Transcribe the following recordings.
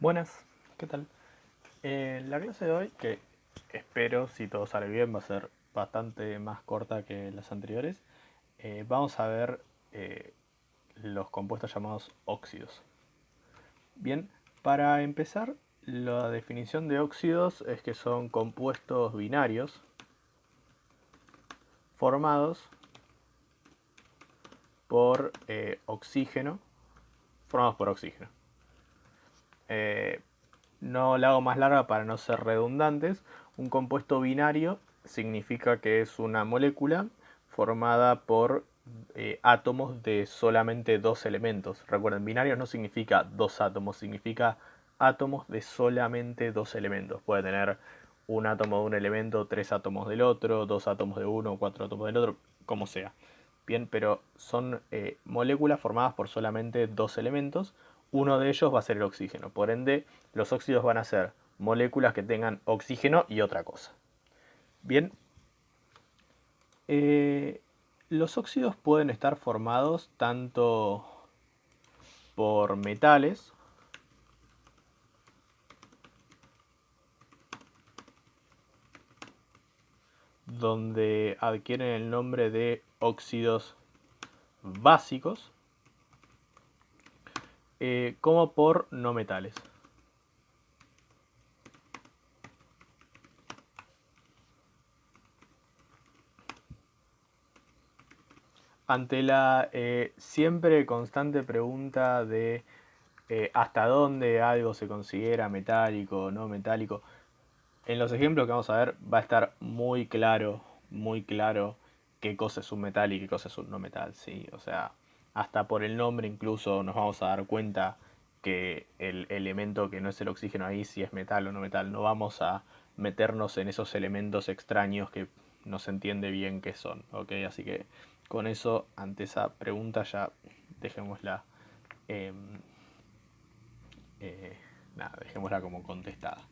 Buenas, ¿qué tal? La clase de hoy, que espero, si todo sale bien, va a ser bastante más corta que las anteriores, vamos a ver los compuestos llamados óxidos. Bien, para empezar, la definición de óxidos es que son compuestos binarios formados por oxígeno, formados por oxígeno. No la hago más larga para no ser redundantes. Un compuesto binario significa que es una molécula formada por átomos de solamente dos elementos. Recuerden, binario no significa dos átomos, significa átomos de solamente dos elementos. Puede tener un átomo de un elemento, tres átomos del otro, dos átomos de uno, cuatro átomos del otro, como sea. Bien, pero son moléculas formadas por solamente dos elementos. Uno de ellos va a ser el oxígeno. Por ende, los óxidos van a ser moléculas que tengan oxígeno y otra cosa. Bien, los óxidos pueden estar formados tanto por metales, donde adquieren el nombre de óxidos básicos, como por no metales. Ante la siempre constante pregunta de hasta dónde algo se considera metálico o no metálico, en los ejemplos que vamos a ver va a estar muy claro qué cosa es un metal y qué cosa es un no metal, ¿sí? O sea, hasta por el nombre incluso nos vamos a dar cuenta que el elemento que no es el oxígeno ahí si es metal o no metal. No vamos a meternos en esos elementos extraños que no se entiende bien qué son, ¿ok? Así que con eso, ante esa pregunta ya dejémosla, eh, dejémosla como contestada.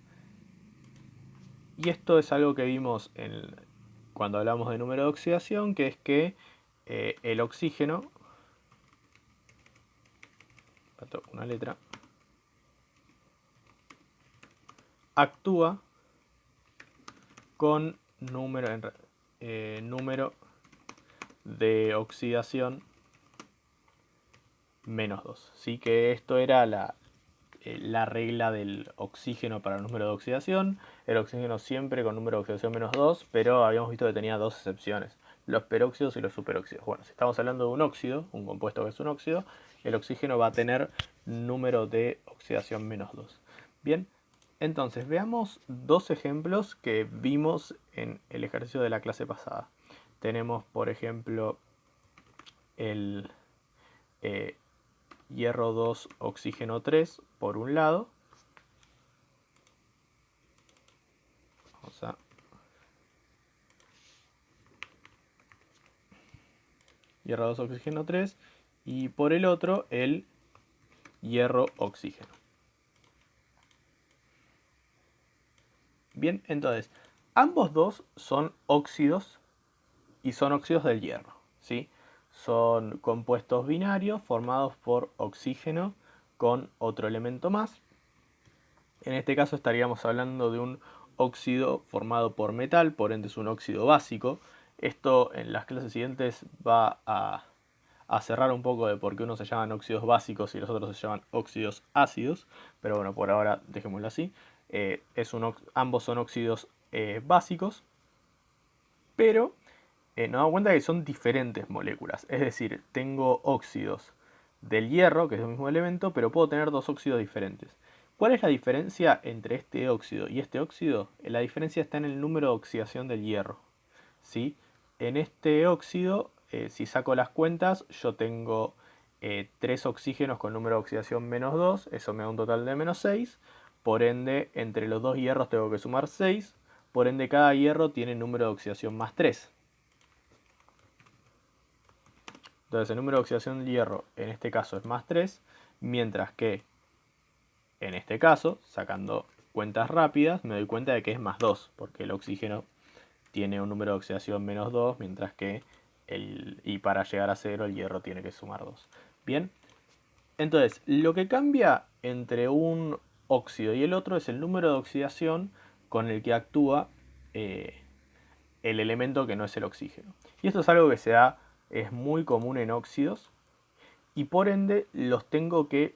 Y esto es algo que vimos cuando hablamos de número de oxidación, que es que el oxígeno, una letra, actúa con número de oxidación menos 2. ¿Sí? Que esto era la regla del oxígeno para el número de oxidación. El oxígeno siempre con número de oxidación menos 2, pero habíamos visto que tenía dos excepciones, los peróxidos y los superóxidos. Bueno, si estamos hablando de un óxido, un compuesto que es un óxido, el oxígeno va a tener número de oxidación menos 2. Bien, entonces veamos dos ejemplos que vimos en el ejercicio de la clase pasada. Tenemos, por ejemplo, el hierro 2, oxígeno 3 por un lado. Vamos a hierro 2, oxígeno 3, y por el otro el hierro oxígeno. Bien, entonces, ambos dos son óxidos y son óxidos del hierro, ¿sí? Son compuestos binarios formados por oxígeno con otro elemento más. En este caso estaríamos hablando de un óxido formado por metal, por ende es un óxido básico. Esto en las clases siguientes va a cerrar un poco de por qué unos se llaman óxidos básicos y los otros se llaman óxidos ácidos, pero bueno, por ahora dejémoslo así. Ambos son óxidos básicos, pero nos damos cuenta que son diferentes moléculas. Es decir, tengo óxidos del hierro, que es el mismo elemento, pero puedo tener dos óxidos diferentes. ¿Cuál es la diferencia entre este óxido y este óxido? La diferencia está en el número de oxidación del hierro, ¿sí? En este óxido, si saco las cuentas, yo tengo 3 oxígenos con número de oxidación menos 2, eso me da un total de menos 6, por ende, entre los dos hierros tengo que sumar 6, por ende cada hierro tiene número de oxidación más 3. Entonces el número de oxidación del hierro en este caso es más 3, mientras que en este caso, sacando cuentas rápidas, me doy cuenta de que es más 2, porque el oxígeno tiene un número de oxidación menos 2, mientras que y para llegar a 0 el hierro tiene que sumar 2. Bien, entonces lo que cambia entre un óxido y el otro es el número de oxidación con el que actúa el elemento que no es el oxígeno. Y esto es algo que es muy común en óxidos y por ende los tengo que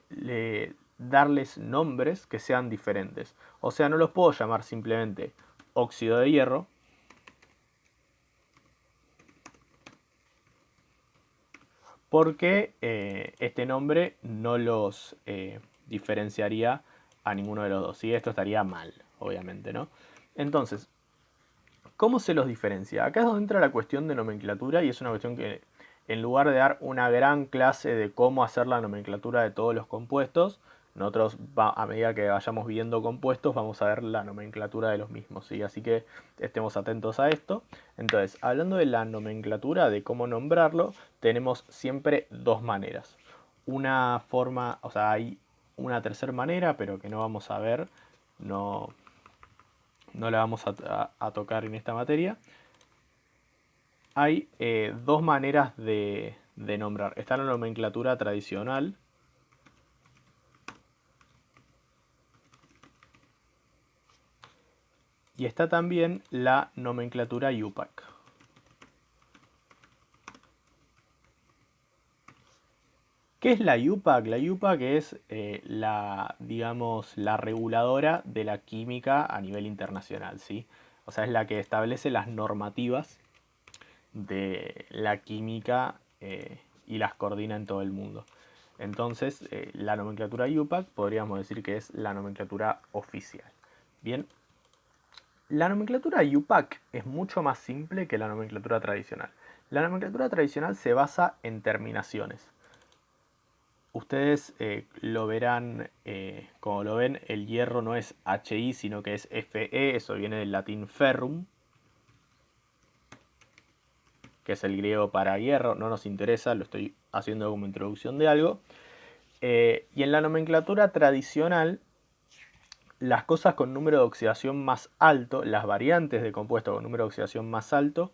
darles nombres que sean diferentes. O sea, no los puedo llamar simplemente óxido de hierro, porque este nombre no los diferenciaría a ninguno de los dos. Y esto estaría mal, obviamente, ¿no? Entonces, ¿cómo se los diferencia? Acá es donde entra la cuestión de nomenclatura y es una cuestión que, en lugar de dar una gran clase de cómo hacer la nomenclatura de todos los compuestos, nosotros a medida que vayamos viendo compuestos vamos a ver la nomenclatura de los mismos, ¿sí? Así que estemos atentos a esto. Entonces, hablando de la nomenclatura, de cómo nombrarlo, tenemos siempre dos maneras. Una forma, o sea, hay una tercera manera, pero que no vamos a ver, no la vamos a tocar en esta materia. Hay dos maneras de nombrar. Está la nomenclatura tradicional, y está también la nomenclatura IUPAC. ¿Qué es la IUPAC? La IUPAC es digamos, la reguladora de la química a nivel internacional, ¿sí? O sea, es la que establece las normativas de la química y las coordina en todo el mundo. Entonces, la nomenclatura IUPAC podríamos decir que es la nomenclatura oficial. Bien, la nomenclatura IUPAC es mucho más simple que la nomenclatura tradicional. La nomenclatura tradicional se basa en terminaciones. Ustedes lo verán, como lo ven, el hierro no es HI, sino que es Fe, eso viene del latín ferrum, que es el griego para hierro, no nos interesa, lo estoy haciendo como introducción de algo. Y en la nomenclatura tradicional, las cosas con número de oxidación más alto, las variantes de compuesto con número de oxidación más alto,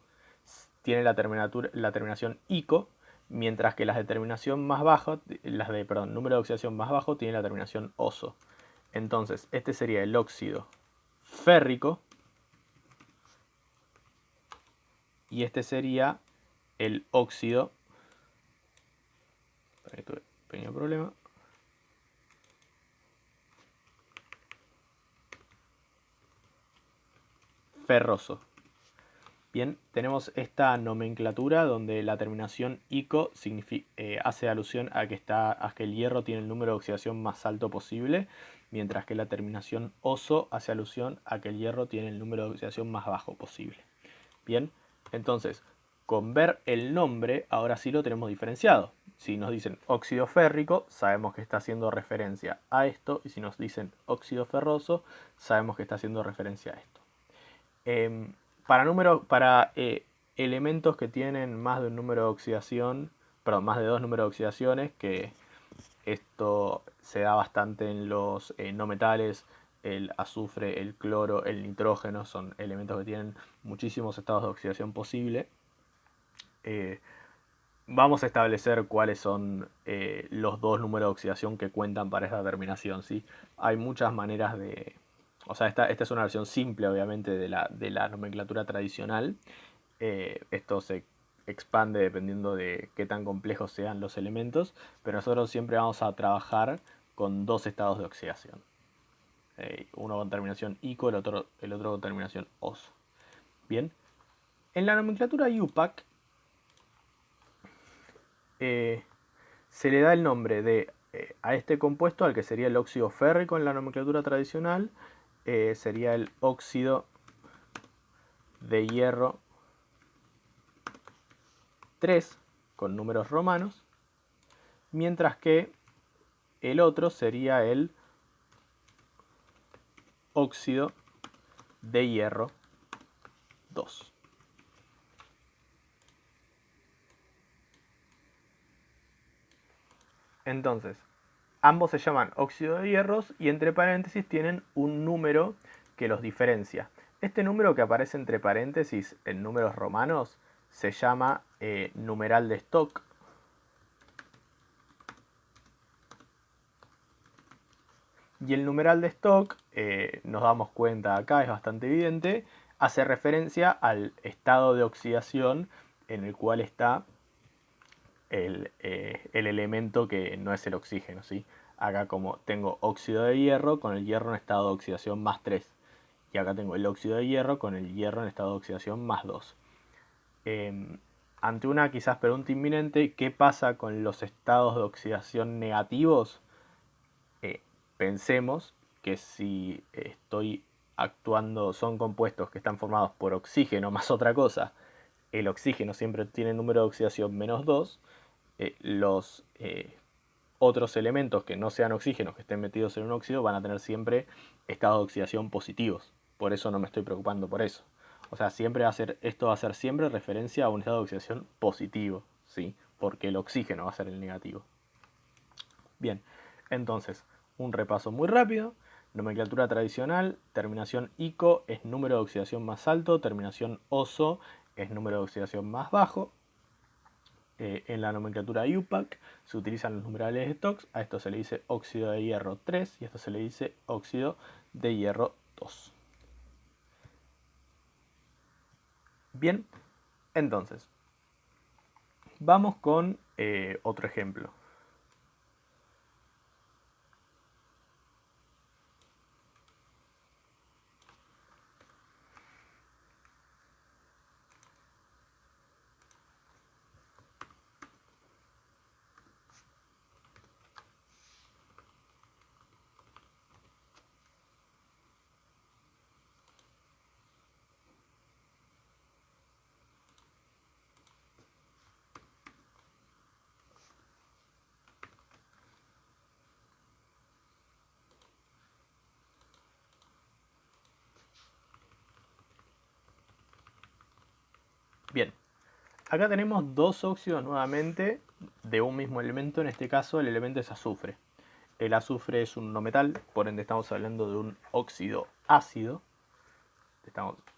tienen la terminación ico, mientras que las de terminación más baja, número de oxidación más bajo, tienen la terminación oso. Entonces, este sería el óxido férrico y este sería el óxido, ahí tuve un pequeño problema, ferroso. Bien, tenemos esta nomenclatura donde la terminación ico hace alusión a que el hierro tiene el número de oxidación más alto posible, mientras que la terminación oso hace alusión a que el hierro tiene el número de oxidación más bajo posible. Bien, entonces, con ver el nombre, ahora sí lo tenemos diferenciado. Si nos dicen óxido férrico, sabemos que está haciendo referencia a esto, y si nos dicen óxido ferroso, sabemos que está haciendo referencia a esto. Para elementos que tienen más de un número de oxidación, perdón, más de dos números de oxidaciones, que esto se da bastante en los no metales, el azufre, el cloro, el nitrógeno, son elementos que tienen muchísimos estados de oxidación posible. Vamos a establecer cuáles son los dos números de oxidación que cuentan para esta terminación, ¿sí? Hay muchas maneras de... O sea, esta es una versión simple, obviamente, de la nomenclatura tradicional. Esto se expande dependiendo de qué tan complejos sean los elementos, pero nosotros siempre vamos a trabajar con dos estados de oxidación. Uno con terminación ico, el otro con terminación os. Bien, en la nomenclatura IUPAC se le da el nombre a este compuesto, al que sería el óxido férrico en la nomenclatura tradicional, sería el óxido de hierro 3 con números romanos, mientras que el otro sería el óxido de hierro 2. Entonces, ambos se llaman óxido de hierros y entre paréntesis tienen un número que los diferencia. Este número que aparece entre paréntesis en números romanos se llama numeral de Stock. Y el numeral de Stock, nos damos cuenta acá, es bastante evidente, hace referencia al estado de oxidación en el cual está el elemento que no es el oxígeno, ¿sí? Acá como tengo óxido de hierro con el hierro en estado de oxidación más 3. Y acá tengo el óxido de hierro con el hierro en estado de oxidación más 2. Ante una quizás pregunta inminente, ¿qué pasa con los estados de oxidación negativos? Pensemos que si estoy actuando, son compuestos que están formados por oxígeno más otra cosa, el oxígeno siempre tiene número de oxidación menos 2, los otros elementos que no sean oxígenos, que estén metidos en un óxido, van a tener siempre estados de oxidación positivos. Por eso no me estoy preocupando por eso. O sea, esto va a ser siempre referencia a un estado de oxidación positivo, ¿sí? Porque el oxígeno va a ser el negativo. Bien, entonces, un repaso muy rápido. Nomenclatura tradicional, terminación ICO es número de oxidación más alto, terminación OSO es número de oxidación más bajo. En la nomenclatura IUPAC se utilizan los numerales de Stokes, a esto se le dice óxido de hierro 3 y a esto se le dice óxido de hierro 2. Bien, entonces, vamos con otro ejemplo. Bien, acá tenemos dos óxidos nuevamente de un mismo elemento, en este caso el elemento es azufre. El azufre es un no metal, por ende estamos hablando de un óxido ácido.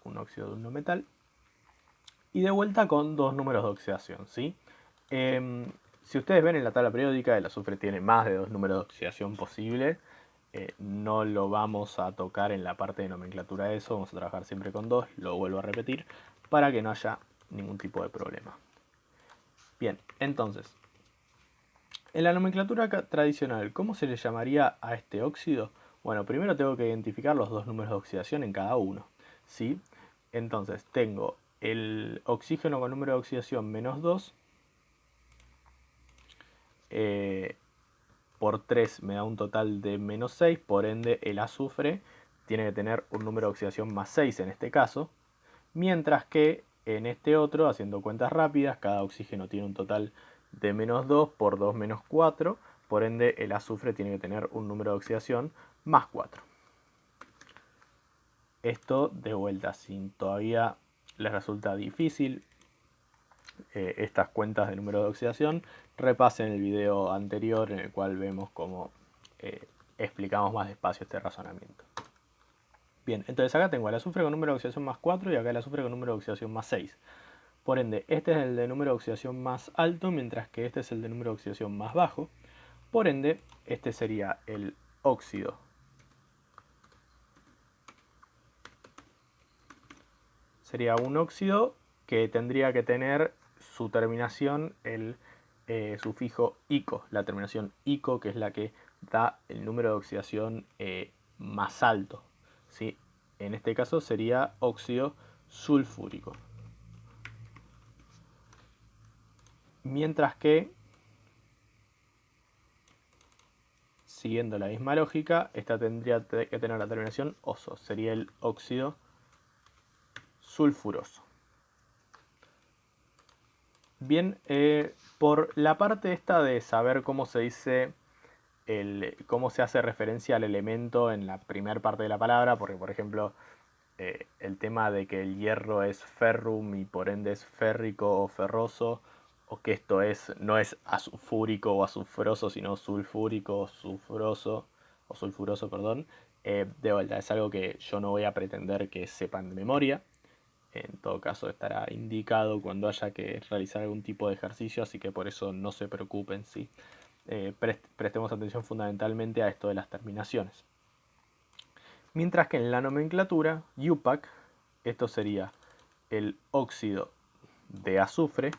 Un óxido de un no metal. Y de vuelta con dos números de oxidación, ¿sí? Si ustedes ven en la tabla periódica, el azufre tiene más de dos números de oxidación posibles. No lo vamos a tocar en la parte de nomenclatura de eso, vamos a trabajar siempre con dos, lo vuelvo a repetir, para que no haya ningún tipo de problema. Bien, entonces, en la nomenclatura tradicional, ¿cómo se le llamaría a este óxido? Bueno, primero tengo que identificar los dos números de oxidación en cada uno, ¿sí? Entonces, tengo el oxígeno con número de oxidación menos 2, por 3 me da un total de menos 6, por ende el azufre tiene que tener un número de oxidación más 6 en este caso, mientras que en este otro, haciendo cuentas rápidas, cada oxígeno tiene un total de menos 2 por 2 menos 4, por ende el azufre tiene que tener un número de oxidación más 4. Esto de vuelta, si todavía les resulta difícil estas cuentas de número de oxidación, repasen el video anterior en el cual vemos cómo explicamos más despacio este razonamiento. Bien, entonces acá tengo el azufre con número de oxidación más 4 y acá el azufre con número de oxidación más 6. Por ende, este es el de número de oxidación más alto, mientras que este es el de número de oxidación más bajo. Por ende, este sería el óxido sería un óxido que tendría que tener su terminación, el sufijo ico, la terminación ico, que es la que da el número de oxidación más alto, ¿sí? En este caso sería óxido sulfúrico. Mientras que, siguiendo la misma lógica, esta tendría que tener la terminación oso, sería el óxido sulfuroso. Bien, por la parte esta de saber cómo se dice, cómo se hace referencia al elemento en la primera parte de la palabra, porque por ejemplo el tema de que el hierro es ferrum y por ende es férrico o ferroso, o que esto no es azufúrico o azufroso, sino sulfúrico o sulfuroso, perdón, de vuelta, es algo que yo no voy a pretender que sepan de memoria. En todo caso estará indicado cuando haya que realizar algún tipo de ejercicio, así que por eso no se preocupen, ¿sí? Prestemos atención fundamentalmente a esto de las terminaciones. Mientras que en la nomenclatura UPAC, esto sería el óxido de azufre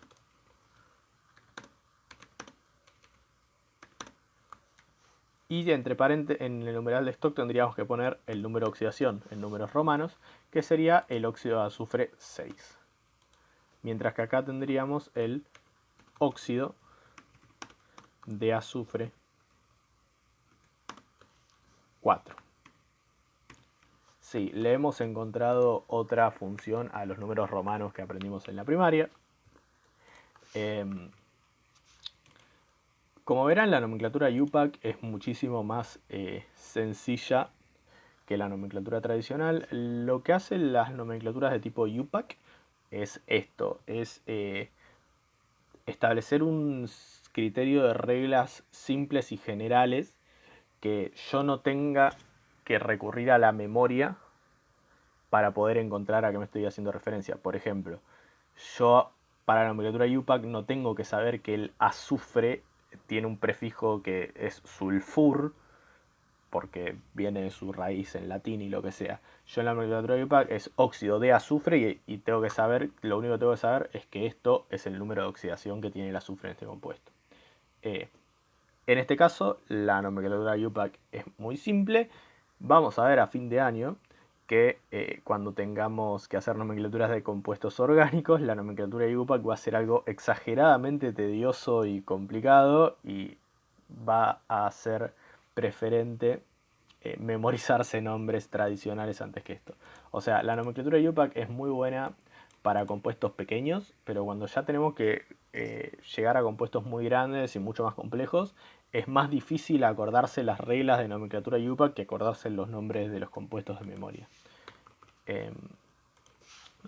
y entre paréntesis en el numeral de stock tendríamos que poner el número de oxidación en números romanos, que sería el óxido de azufre 6. Mientras que acá tendríamos el óxido de azufre 4. Sí, le hemos encontrado otra función a los números romanos que aprendimos en la primaria. Como verán, la nomenclatura UPAC es muchísimo más sencilla que la nomenclatura tradicional. Lo que hacen las nomenclaturas de tipo UPAC es esto, es establecer un criterio de reglas simples y generales que yo no tenga que recurrir a la memoria para poder encontrar a qué me estoy haciendo referencia. Por ejemplo, yo para la nomenclatura UPAC no tengo que saber que el azufre tiene un prefijo que es sulfur, porque viene de su raíz en latín y lo que sea. Yo en la nomenclatura UPAC es óxido de azufre y tengo que saber, lo único que tengo que saber es que esto es el número de oxidación que tiene el azufre en este compuesto. En este caso, la nomenclatura UPAC es muy simple. Vamos a ver a fin de año que cuando tengamos que hacer nomenclaturas de compuestos orgánicos, la nomenclatura UPAC va a ser algo exageradamente tedioso y complicado y va a ser preferente memorizarse nombres tradicionales antes que esto. O sea, la nomenclatura UPAC es muy buena para compuestos pequeños, pero cuando ya tenemos que llegar a compuestos muy grandes y mucho más complejos, es más difícil acordarse las reglas de nomenclatura UPAC que acordarse los nombres de los compuestos de memoria.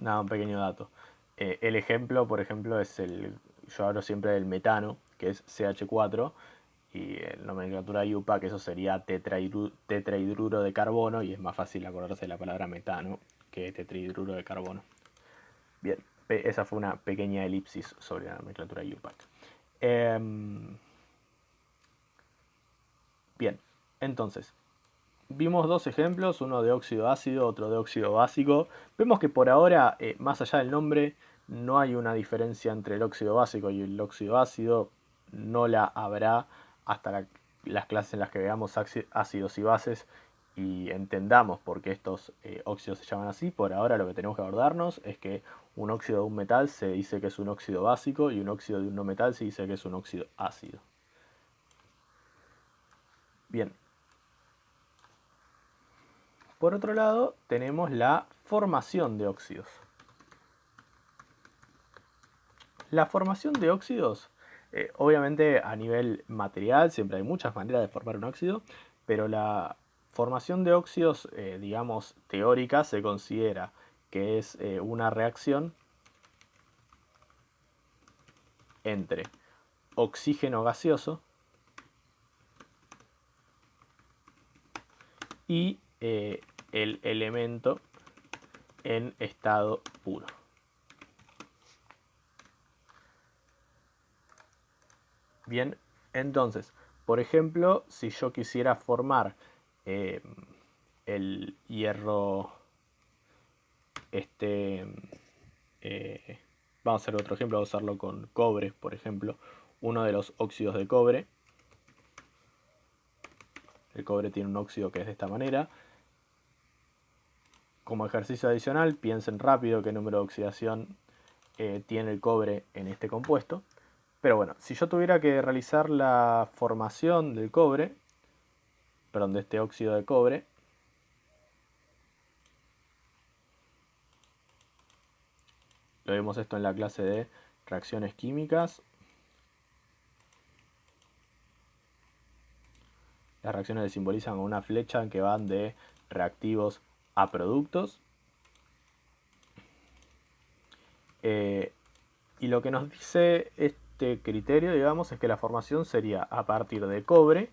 Nada, un pequeño dato. El ejemplo, por ejemplo, es yo hablo siempre del metano, que es CH4, y en nomenclatura UPAC eso sería tetrahidruro de carbono, y es más fácil acordarse de la palabra metano que tetrahidruro de carbono. Bien, esa fue una pequeña elipsis sobre la nomenclatura UPAC. Bien, entonces, vimos dos ejemplos, uno de óxido ácido, otro de óxido básico. Vemos que por ahora, más allá del nombre, no hay una diferencia entre el óxido básico y el óxido ácido. No la habrá hasta las clases en las que veamos ácidos y bases y entendamos por qué estos óxidos se llaman así. Por ahora lo que tenemos que acordarnos es que un óxido de un metal se dice que es un óxido básico y un óxido de un no metal se dice que es un óxido ácido. Bien. Por otro lado, tenemos la formación de óxidos. La formación de óxidos, obviamente a nivel material, siempre hay muchas maneras de formar un óxido, pero la formación de óxidos, digamos, teórica, se considera que es una reacción entre oxígeno gaseoso y el elemento en estado puro. Bien, entonces, por ejemplo, si yo quisiera formar el hierro, vamos a hacer otro ejemplo, vamos a usarlo con cobre, por ejemplo, uno de los óxidos de cobre. El cobre tiene un óxido que es de esta manera. Como ejercicio adicional, piensen rápido qué número de oxidación tiene el cobre en este compuesto. Pero bueno, si yo tuviera que realizar la formación del cobre, perdón, de este óxido de cobre, lo vimos esto en la clase de reacciones químicas. Las reacciones se simbolizan con una flecha en que van de reactivos a productos. Y lo que nos dice este criterio, digamos, es que la formación sería a partir de cobre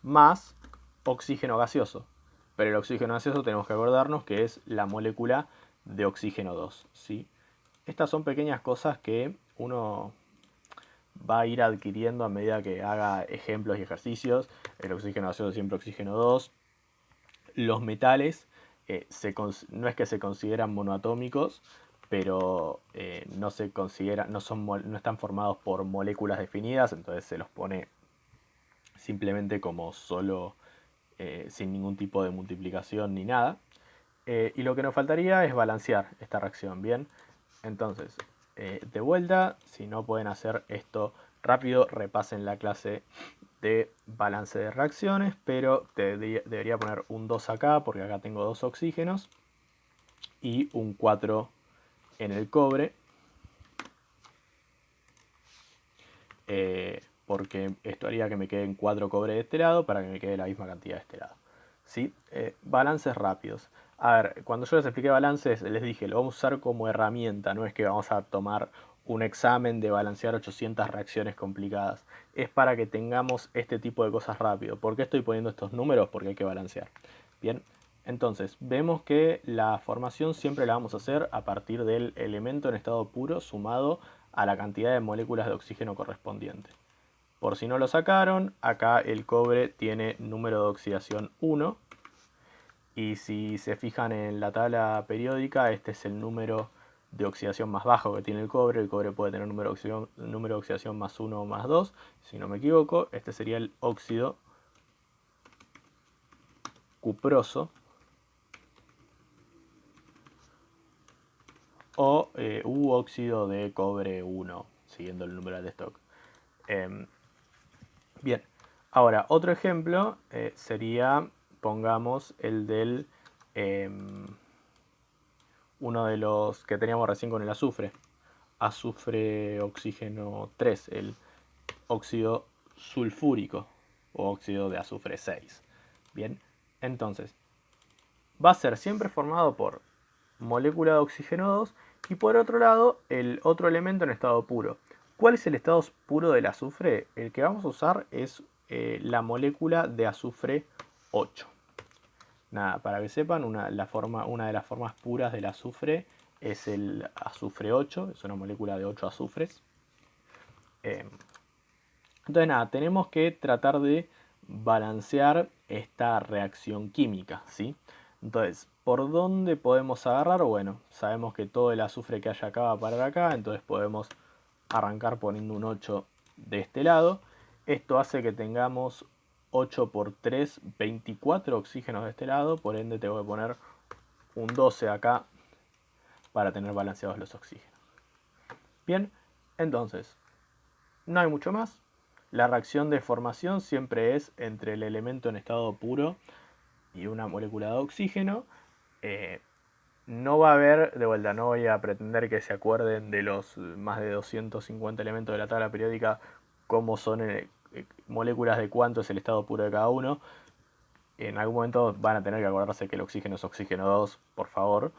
más oxígeno gaseoso. Pero el oxígeno gaseoso tenemos que acordarnos que es la molécula de oxígeno 2, ¿sí? Estas son pequeñas cosas que uno va a ir adquiriendo a medida que haga ejemplos y ejercicios. El oxígeno gaseoso siempre oxígeno 2. los metales no es que se consideran monoatómicos, pero no se considera, no están formados por moléculas definidas, entonces se los pone simplemente como solo, sin ningún tipo de multiplicación ni nada. Y lo que nos faltaría es balancear esta reacción, ¿bien? Entonces, de vuelta, si no pueden hacer esto rápido, repasen la clase de balance de reacciones, pero debería poner un 2 acá, porque acá tengo 2 oxígenos, y un 4 en el cobre, porque esto haría que me queden 4 cobre de este lado para que me quede la misma cantidad de este lado. ¿Sí? Balances rápidos. A ver, cuando yo les expliqué balances, les dije, lo vamos a usar como herramienta, no es que vamos a tomar un examen de balancear 800 reacciones complicadas. Es para que tengamos este tipo de cosas rápido. ¿Por qué estoy poniendo estos números? Porque hay que balancear. Bien, entonces, vemos que la formación siempre la vamos a hacer a partir del elemento en estado puro sumado a la cantidad de moléculas de oxígeno correspondiente. Por si no lo sacaron, acá el cobre tiene número de oxidación 1. Y si se fijan en la tabla periódica, este es el número de oxidación más bajo que tiene el cobre. El cobre puede tener número de oxidación más 1 o más 2, si no me equivoco. Este sería el óxido cuproso o óxido de cobre 1, siguiendo el número de stock. Bien, ahora otro ejemplo sería, pongamos el del uno de los que teníamos recién con el azufre. Azufre oxígeno 3, el óxido sulfúrico o óxido de azufre 6. Bien, entonces va a ser siempre formado por molécula de oxígeno 2 y por otro lado el otro elemento en estado puro. ¿Cuál es el estado puro del azufre? El que vamos a usar es la molécula de azufre 8. Nada, para que sepan, una de las formas puras del azufre es el azufre 8, es una molécula de 8 azufres. Entonces nada, tenemos que tratar de balancear esta reacción química, ¿sí? Entonces, ¿por dónde podemos agarrar? Bueno, sabemos que todo el azufre que haya acá va a parar acá, entonces podemos arrancar poniendo un 8 de este lado. Esto hace que tengamos 8 por 3, 24 oxígenos de este lado, por ende tengo que poner un 12 acá para tener balanceados los oxígenos. Bien, entonces, no hay mucho más. La reacción de formación siempre es entre el elemento en estado puro y una molécula de oxígeno. No va a haber, de vuelta, no voy a pretender que se acuerden de los más de 250 elementos de la tabla periódica, cómo son moléculas de cuánto es el estado puro de cada uno. En algún momento van a tener que acordarse que el oxígeno es oxígeno 2, por favor.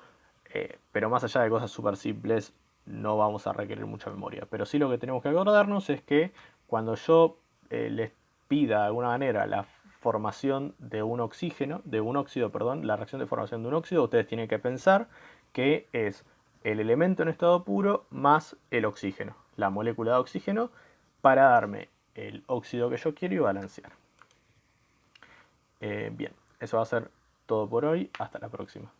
Pero más allá de cosas súper simples, no vamos a requerir mucha memoria. Pero sí lo que tenemos que acordarnos es que cuando yo les pida de alguna manera la formación de un óxido, la reacción de formación de un óxido, ustedes tienen que pensar que es el elemento en estado puro más el oxígeno, la molécula de oxígeno, para darme el óxido que yo quiero y balancear. Bien, eso va a ser todo por hoy. Hasta la próxima.